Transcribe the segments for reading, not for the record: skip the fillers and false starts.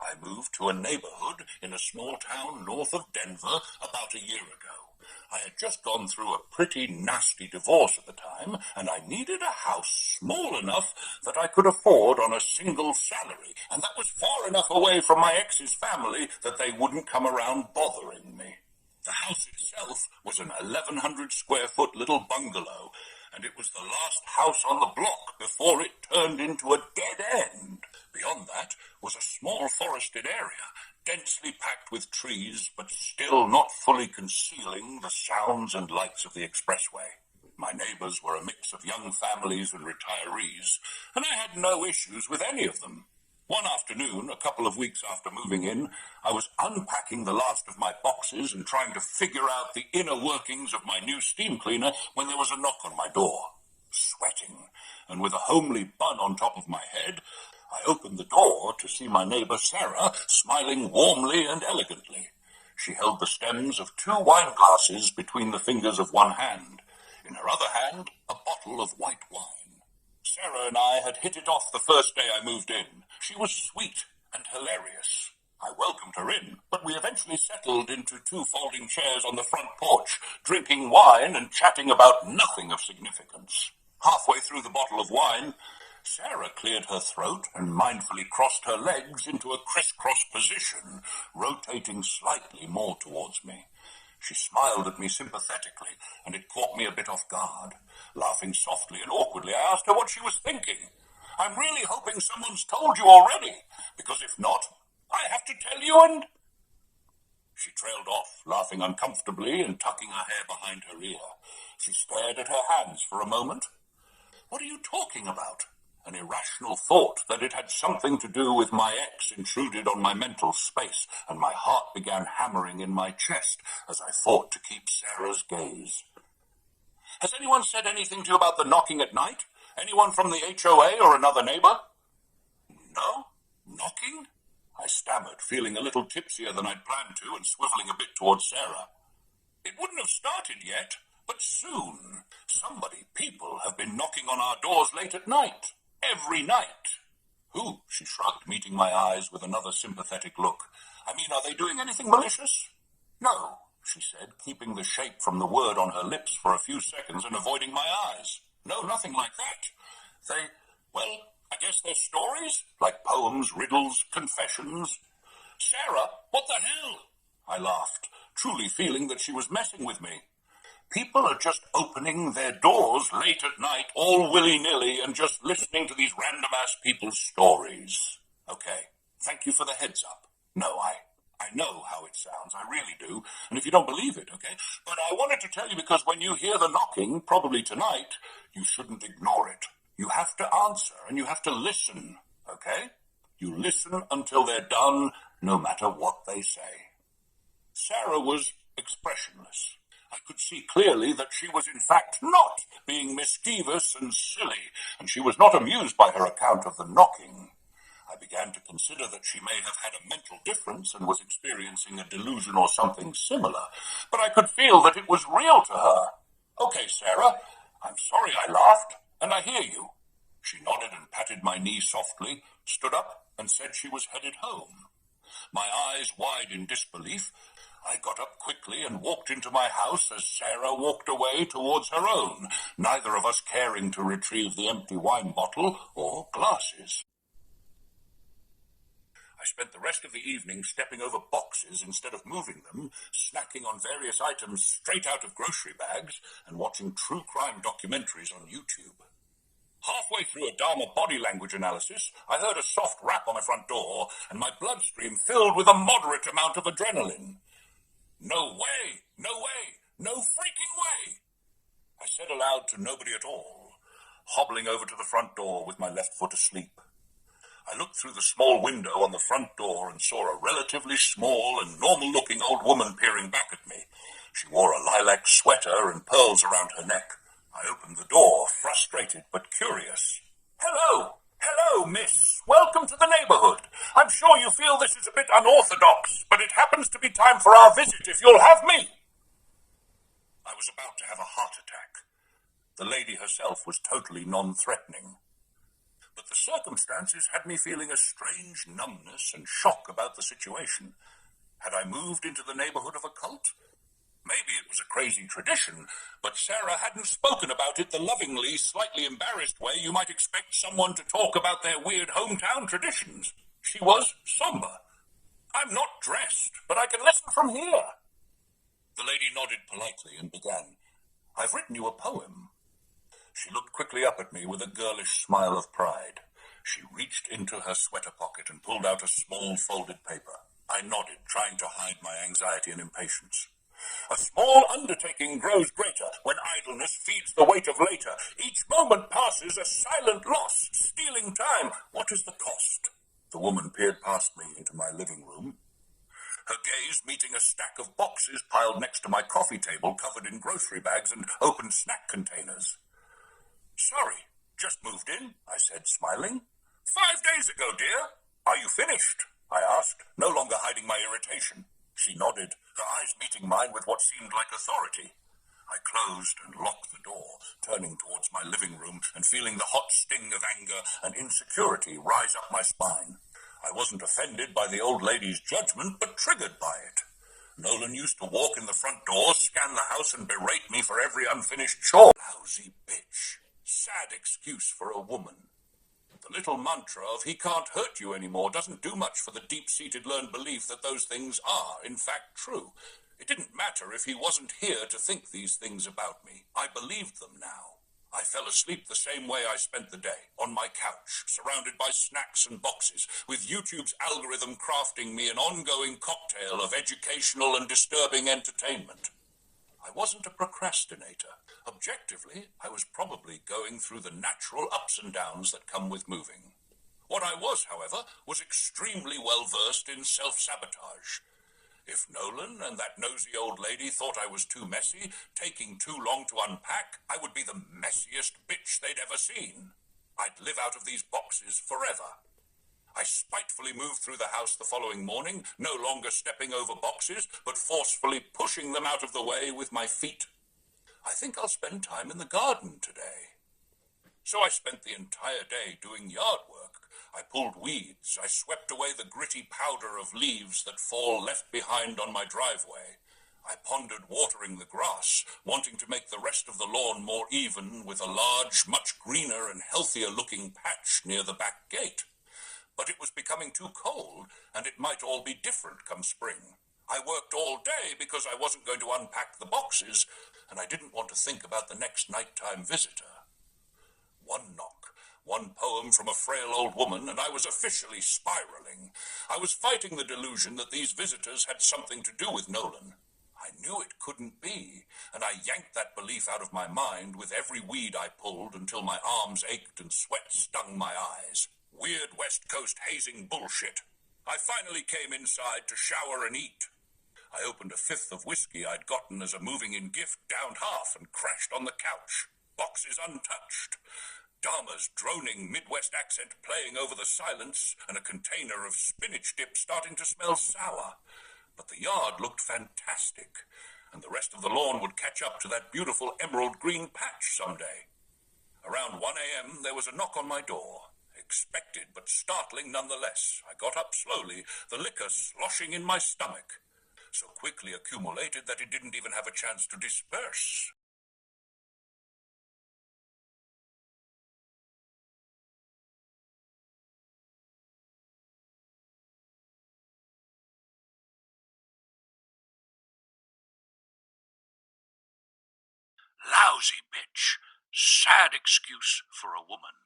I moved to a neighborhood in a small town north of Denver about a year ago. I had just gone through a pretty nasty divorce at the time, and I needed a house small enough that I could afford on a single salary, and that was far enough away from my ex's family that they wouldn't come around bothering me. The house itself was an 1,100-square-foot little bungalow, and it was the last house on the block before it turned into a dead end. Beyond that was a small forested area, densely packed with trees, but still not fully concealing the sounds and lights of the expressway. My neighbors were a mix of young families and retirees, and I had no issues with any of them. One afternoon, a couple of weeks after moving in, I was unpacking the last of my boxes and trying to figure out the inner workings of my new steam cleaner when there was a knock on my door. Sweating, and with a homely bun on top of my head, I opened the door to see my neighbor Sarah smiling warmly and elegantly. She held the stems of 2 wine glasses between the fingers of one hand. In her other hand, a bottle of white wine. Sarah and I had hit it off the first day I moved in. She was sweet and hilarious. I welcomed her in, but we eventually settled into 2 folding chairs on the front porch, drinking wine and chatting about nothing of significance. Halfway through the bottle of wine, Sarah cleared her throat and mindfully crossed her legs into a crisscross position, rotating slightly more towards me. She smiled at me sympathetically, and it caught me a bit off guard. Laughing softly and awkwardly, I asked her what she was thinking. "I'm really hoping someone's told you already, because if not, I have to tell you and—" She trailed off, laughing uncomfortably and tucking her hair behind her ear. She stared at her hands for a moment. "What are you talking about?" An irrational thought that it had something to do with my ex intruded on my mental space, and my heart began hammering in my chest as I fought to keep Sarah's gaze. "Has anyone said anything to you about the knocking at night? Anyone from the HOA or another neighbor?" "No? Knocking?" I stammered, feeling a little tipsier than I'd planned to and swiveling a bit towards Sarah. "It wouldn't have started yet, but soon. People have been knocking on our doors late at night. Every night." "Who?" she shrugged, meeting my eyes with another sympathetic look. "I mean, are they doing anything malicious?" "No," she said, keeping the shape from the word on her lips for a few seconds and avoiding my eyes. "No, nothing like that. I guess they're stories, like poems, riddles, confessions." "Sarah, what the hell?" I laughed, truly feeling that she was messing with me. People are just opening their doors late at night, all willy-nilly, and just listening to these random-ass people's stories. Okay, thank you for the heads up. No, I know how it sounds, I really do, and if you don't believe it, okay? But I wanted to tell you because when you hear the knocking, probably tonight, you shouldn't ignore it. You have to answer, and you have to listen, okay? You listen until they're done, no matter what they say. Sarah was expressionless. I could see clearly that she was in fact not being mischievous and silly, and she was not amused by her account of the knocking. I began to consider that she may have had a mental difference and was experiencing a delusion or something similar, but I could feel that it was real to her. "Okay, Sarah, I'm sorry I laughed, and I hear you." She nodded and patted my knee softly, stood up, and said she was headed home. My eyes wide in disbelief, I got up quickly and walked into my house as Sarah walked away towards her own, neither of us caring to retrieve the empty wine bottle or glasses. I spent the rest of the evening stepping over boxes instead of moving them, snacking on various items straight out of grocery bags, and watching true crime documentaries on YouTube. Halfway through a Dharma body language analysis, I heard a soft rap on my front door, and my bloodstream filled with a moderate amount of adrenaline. "No way! No way! No freaking way!" I said aloud to nobody at all, hobbling over to the front door with my left foot asleep. I looked through the small window on the front door and saw a relatively small and normal-looking old woman peering back at me. She wore a lilac sweater and pearls around her neck. I opened the door, frustrated but curious. "Hello! Hello, miss. Welcome to the neighborhood. I'm sure you feel this is a bit unorthodox, but it happens to be time for our visit, if you'll have me." I was about to have a heart attack. The lady herself was totally non-threatening. but the circumstances had me feeling a strange numbness and shock about the situation. Had I moved into the neighborhood of a cult? Maybe it was a crazy tradition, but Sarah hadn't spoken about it the lovingly, slightly embarrassed way you might expect someone to talk about their weird hometown traditions. She was somber. I'm not dressed, but I can listen from here. The lady nodded politely and began. I've written you a poem. She looked quickly up at me with a girlish smile of pride. She reached into her sweater pocket and pulled out a small folded paper. I nodded, trying to hide my anxiety and impatience. A small undertaking grows greater when idleness feeds the weight of later. Each moment passes a silent loss, stealing time. What is the cost? The woman peered past me into my living room, her gaze meeting a stack of boxes piled next to my coffee table covered in grocery bags and open snack containers. Sorry, just moved in, I said, smiling. 5 days ago, dear. Are you finished? I asked, no longer hiding my irritation. She nodded, her eyes meeting mine with what seemed like authority. I closed and locked the door, turning towards my living room and feeling the hot sting of anger and insecurity rise up my spine. I wasn't offended by the old lady's judgment, but triggered by it. Nolan used to walk in the front door, scan the house, and berate me for every unfinished chore. Lousy bitch. Sad excuse for a woman. The little mantra of he can't hurt you anymore doesn't do much for the deep-seated learned belief that those things are, in fact, true. It didn't matter if he wasn't here to think these things about me. I believed them now. I fell asleep the same way I spent the day, on my couch, surrounded by snacks and boxes, with YouTube's algorithm crafting me an ongoing cocktail of educational and disturbing entertainment. I wasn't a procrastinator. Objectively, I was probably going through the natural ups and downs that come with moving. What I was, however, was extremely well versed in self-sabotage. If Nolan and that nosy old lady thought I was too messy, taking too long to unpack, I would be the messiest bitch they'd ever seen. I'd live out of these boxes forever. I spitefully moved through the house the following morning, no longer stepping over boxes, but forcefully pushing them out of the way with my feet. I think I'll spend time in the garden today. So I spent the entire day doing yard work. I pulled weeds. I swept away the gritty powder of leaves that fall left behind on my driveway. I pondered watering the grass, wanting to make the rest of the lawn more even with a large, much greener and healthier-looking patch near the back gate. But it was becoming too cold, and it might all be different come spring. I worked all day because I wasn't going to unpack the boxes, and I didn't want to think about the next nighttime visitor. One knock, one poem from a frail old woman, and I was officially spiraling. I was fighting the delusion that these visitors had something to do with Nolan. I knew it couldn't be, and I yanked that belief out of my mind with every weed I pulled until my arms ached and sweat stung my eyes. Weird West Coast hazing bullshit. I finally came inside to shower and eat. I opened a fifth of whiskey I'd gotten as a moving-in gift, downed half, and crashed on the couch. Boxes untouched. Dharma's droning Midwest accent playing over the silence, and a container of spinach dip starting to smell sour. But the yard looked fantastic, and the rest of the lawn would catch up to that beautiful emerald green patch someday. Around 1 a.m., there was a knock on my door. Expected, but startling nonetheless. I got up slowly, the liquor sloshing in my stomach. So quickly accumulated that it didn't even have a chance to disperse. Lousy bitch. Sad excuse for a woman.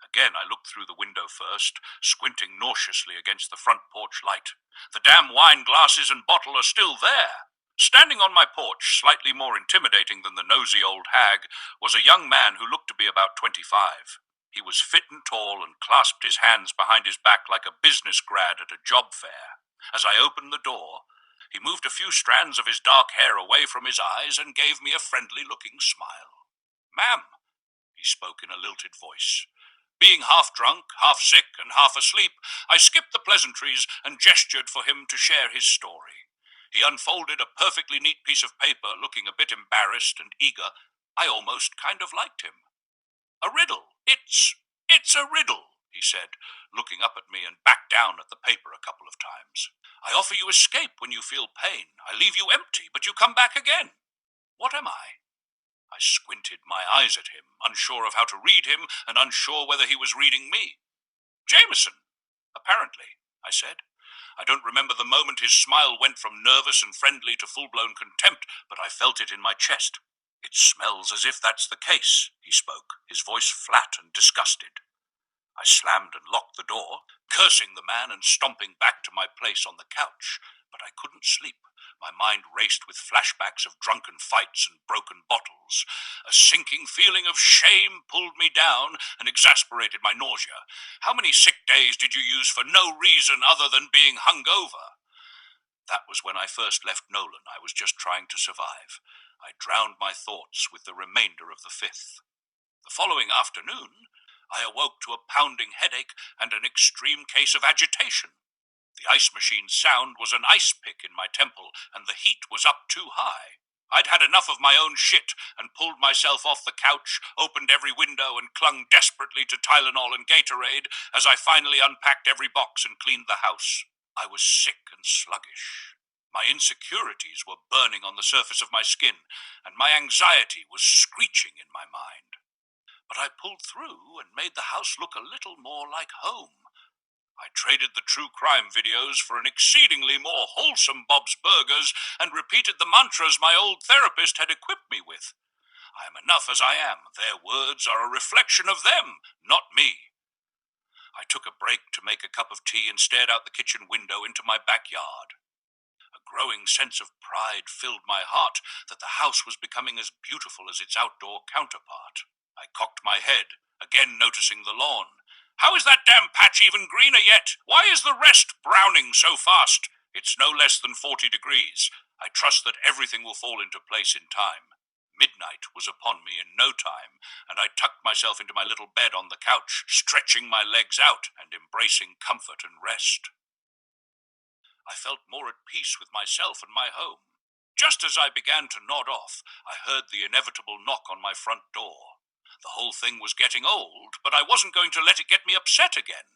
Again, I looked through the window first, squinting nauseously against the front porch light. The damn wine glasses and bottle are still there. Standing on my porch, slightly more intimidating than the nosy old hag, was a young man who looked to be about 25. He was fit and tall and clasped his hands behind his back like a business grad at a job fair. As I opened the door, he moved a few strands of his dark hair away from his eyes and gave me a friendly-looking smile. "Ma'am," he spoke in a lilted voice. Being half drunk, half sick, and half asleep, I skipped the pleasantries and gestured for him to share his story. He unfolded a perfectly neat piece of paper, looking a bit embarrassed and eager. I almost kind of liked him. "A riddle. It's "It's a riddle," he said, looking up at me and back down at the paper a couple of times. "I offer you escape when you feel pain. I leave you empty, but you come back again. What am I?" I squinted my eyes at him, unsure of how to read him and unsure whether he was reading me. "Jameson, apparently," I said. I don't remember the moment his smile went from nervous and friendly to full-blown contempt, but I felt it in my chest. "It smells as if that's the case," he spoke, his voice flat and disgusted. I slammed and locked the door, cursing the man and stomping back to my place on the couch, but I couldn't sleep. My mind raced with flashbacks of drunken fights and broken bottles. A sinking feeling of shame pulled me down and exasperated my nausea. How many sick days did you use for no reason other than being hungover? That was when I first left Nolan. I was just trying to survive. I drowned my thoughts with the remainder of the fifth. The following afternoon, I awoke to a pounding headache and an extreme case of agitation. The ice machine's sound was an ice pick in my temple, and the heat was up too high. I'd had enough of my own shit and pulled myself off the couch, opened every window, and clung desperately to Tylenol and Gatorade as I finally unpacked every box and cleaned the house. I was sick and sluggish. My insecurities were burning on the surface of my skin, and my anxiety was screeching in my mind. But I pulled through and made the house look a little more like home. I traded the true crime videos for an exceedingly more wholesome Bob's Burgers and repeated the mantras my old therapist had equipped me with. I am enough as I am. Their words are a reflection of them, not me. I took a break to make a cup of tea and stared out the kitchen window into my backyard. A growing sense of pride filled my heart that the house was becoming as beautiful as its outdoor counterpart. I cocked my head, again noticing the lawn. How is that damn patch even greener yet? Why is the rest browning so fast? It's no less than 40 degrees. I trust that everything will fall into place in time. Midnight was upon me in no time, and I tucked myself into my little bed on the couch, stretching my legs out and embracing comfort and rest. I felt more at peace with myself and my home. Just as I began to nod off, I heard the inevitable knock on my front door. The whole thing was getting old, but I wasn't going to let it get me upset again.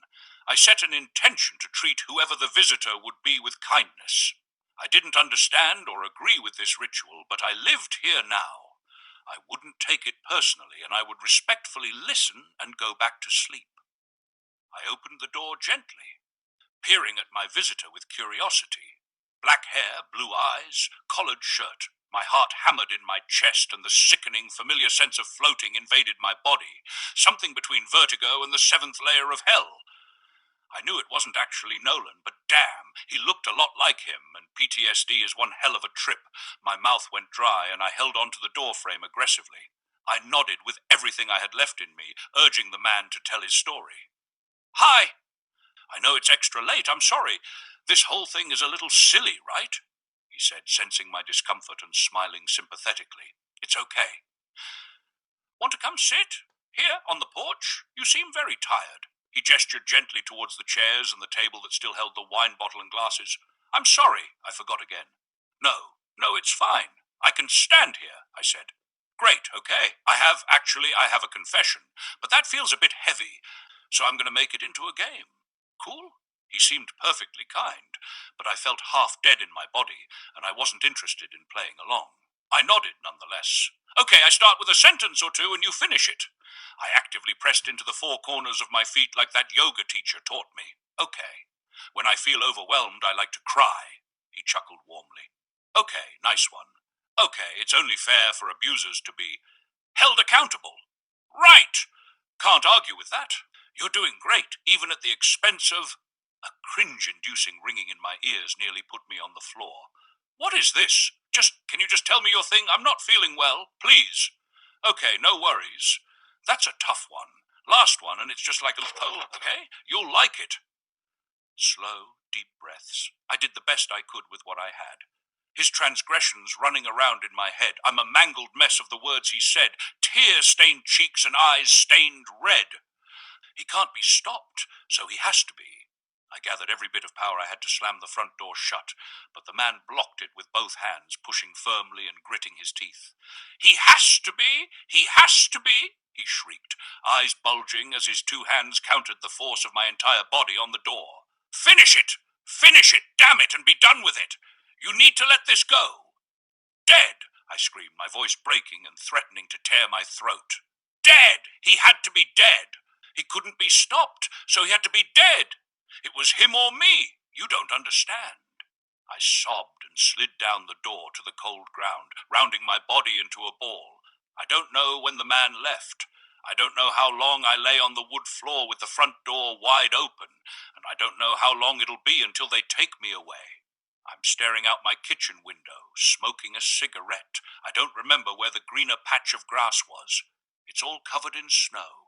I set an intention to treat whoever the visitor would be with kindness. I didn't understand or agree with this ritual, but I lived here now. I wouldn't take it personally, and I would respectfully listen and go back to sleep. I opened the door gently, peering at my visitor with curiosity. Black hair, blue eyes, collared shirt. My heart hammered in my chest, and the sickening, familiar sense of floating invaded my body, something between vertigo and the seventh layer of hell. I knew it wasn't actually Nolan, but damn, he looked a lot like him, and PTSD is one hell of a trip. My mouth went dry, and I held onto the doorframe aggressively. I nodded with everything I had left in me, urging the man to tell his story. "Hi! I know it's extra late, I'm sorry. This whole thing is a little silly, right?" he said, sensing my discomfort and smiling sympathetically. "It's okay." "Want to come sit? Here, on the porch? You seem very tired." He gestured gently towards the chairs and the table that still held the wine bottle and glasses. "I'm sorry, I forgot again." No, it's fine. I can stand here," I said. "Great, okay. I have a confession, but that feels a bit heavy, so I'm going to make it into a game. Cool?" He seemed perfectly kind, but I felt half dead in my body, and I wasn't interested in playing along. I nodded nonetheless. "Okay, I start with a sentence or two and you finish it." I actively pressed into the four corners of my feet like that yoga teacher taught me. "Okay. When I feel overwhelmed, I like to cry." He chuckled warmly. "Okay, nice one. Okay, it's only fair for abusers to be held accountable." "Right! Can't argue with that. You're doing great, even at the expense of..." A cringe-inducing ringing in my ears nearly put me on the floor. "What is this? Can you just tell me your thing? I'm not feeling well, please." "Okay, no worries. That's a tough one. Last one, and it's just like a poll, okay? You'll like it." Slow, deep breaths. I did the best I could with what I had. His transgressions running around in my head. I'm a mangled mess of the words he said, tear-stained cheeks and eyes stained red. He can't be stopped, so he has to be. I gathered every bit of power I had to slam the front door shut, but the man blocked it with both hands, pushing firmly and gritting his teeth. "He has to be! He has to be!" he shrieked, eyes bulging as his 2 hands countered the force of my entire body on the door. Finish it! Finish it, damn it, and be done with it! You need to let this go! Dead! I screamed, my voice breaking and threatening to tear my throat. Dead! He had to be dead! He couldn't be stopped, so he had to be dead! It was him or me! You don't understand. I sobbed and slid down the door to the cold ground, rounding my body into a ball. I don't know when the man left. I don't know how long I lay on the wood floor with the front door wide open, and I don't know how long it'll be until they take me away. I'm staring out my kitchen window, smoking a cigarette. I don't remember where the greener patch of grass was. It's all covered in snow.